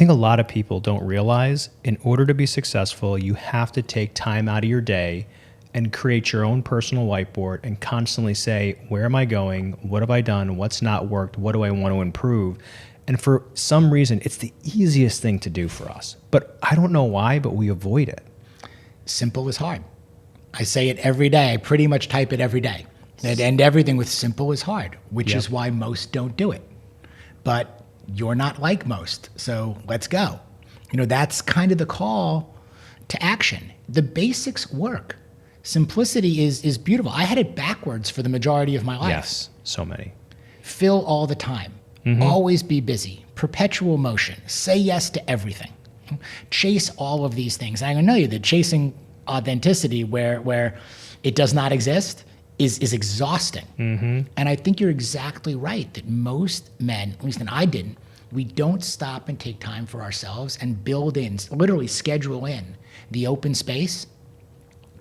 think a lot of people don't realize in order to be successful, you have to take time out of your day and create your own personal whiteboard and constantly say, where am I going? What have I done? What's not worked? What do I want to improve? And for some reason, it's the easiest thing to do for us. But I don't know why, but we avoid it. Simple is hard. I say it every day. I pretty much type it every day. And end everything with simple is hard, which is why most don't do it. But you're not like most, so let's go. That's kind of the call to action. The basics work. Simplicity is beautiful. I had it backwards for the majority of my life. Yes, so many. Fill all the time. Always be busy. Perpetual motion. Say yes to everything. Chase all of these things. I know you that chasing authenticity where it does not exist is exhausting. And I think you're exactly right that most men, at least and I didn't, we don't stop and take time for ourselves and build in, literally schedule in the open space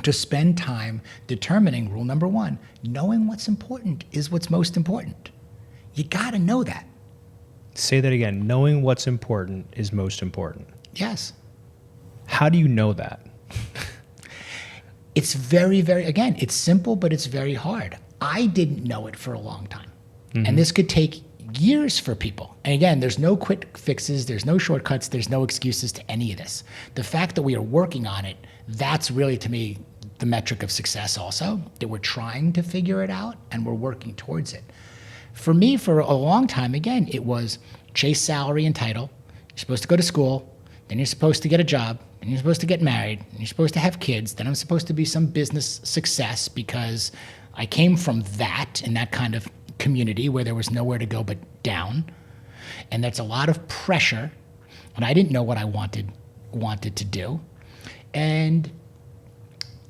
to spend time determining rule number one, knowing what's important is what's most important. You gotta know that. Say that again. Knowing what's important is most important. Yes. How do you know that? It's very, very, again, it's simple, but it's very hard. I didn't know it for a long time. And this could take years for people. And again, there's no quick fixes, there's no shortcuts, there's no excuses to any of this. The fact that we are working on it, that's really, to me, the metric of success also, that we're trying to figure it out and we're working towards it. For me, for a long time, again, it was chase salary and title. You're supposed to go to school, then you're supposed to get a job, and you're supposed to get married, and you're supposed to have kids, then I'm supposed to be some business success because I came from that in that kind of community where there was nowhere to go but down. And that's a lot of pressure, and I didn't know what I wanted to do. And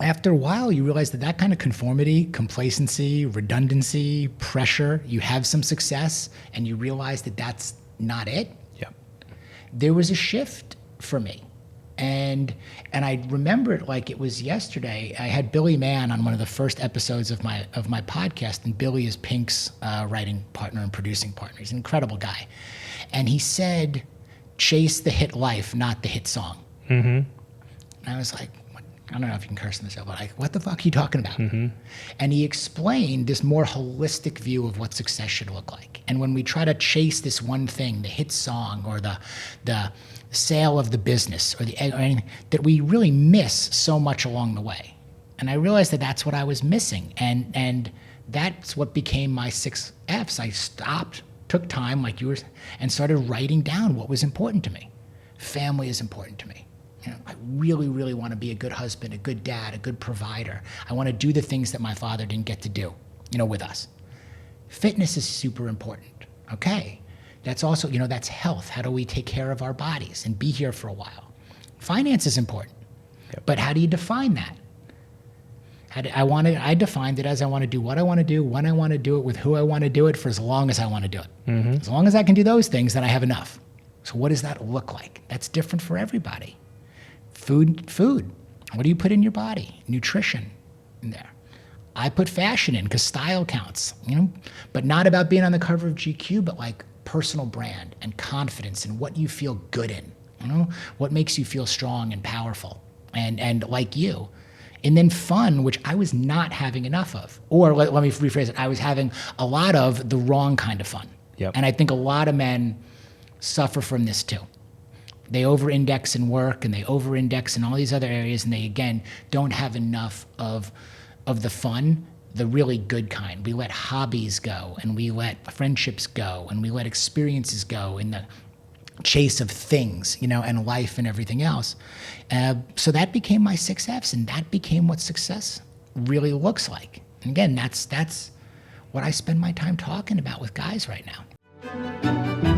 after a while, you realize that kind of conformity, complacency, redundancy, pressure, you have some success, and you realize that that's not it. Yep. There was a shift for me. And I remember it like it was yesterday. I had Billy Mann on one of the first episodes of my podcast, and Billy is Pink's writing partner and producing partner. He's an incredible guy. And he said, chase the hit life, not the hit song. And I was like, I don't know if you can curse in this show, but like, what the fuck are you talking about? And he explained this more holistic view of what success should look like. And when we try to chase this one thing, the hit song or the sale of the business or anything, that we really miss so much along the way. And I realized that that's what I was missing. And that's what became my 6 F's. I stopped, took time like you were, and started writing down what was important to me. Family is important to me. I really, really want to be a good husband, a good dad, a good provider. I want to do the things that my father didn't get to do, with us. Fitness is super important. Okay. That's also, that's health. How do we take care of our bodies and be here for a while? Finance is important. Yep. But how do you define that? I defined it as I want to do what I want to do, when I want to do it, with who I want to do it, for as long as I want to do it. As long as I can do those things, then I have enough. So what does that look like? That's different for everybody. Food. What do you put in your body? Nutrition in there. I put fashion in because style counts, but not about being on the cover of GQ, but like personal brand and confidence and what you feel good in, what makes you feel strong and powerful and like you. And then fun, which I was not having enough of. Or let me rephrase it. I was having a lot of the wrong kind of fun. Yep. And I think a lot of men suffer from this too. They over-index in work and they over-index in all these other areas, and they, again, don't have enough of the fun, the really good kind. We let hobbies go, and we let friendships go, and we let experiences go in the chase of things, and life and everything else. So that became my 6 F's, and that became what success really looks like. And again, that's what I spend my time talking about with guys right now.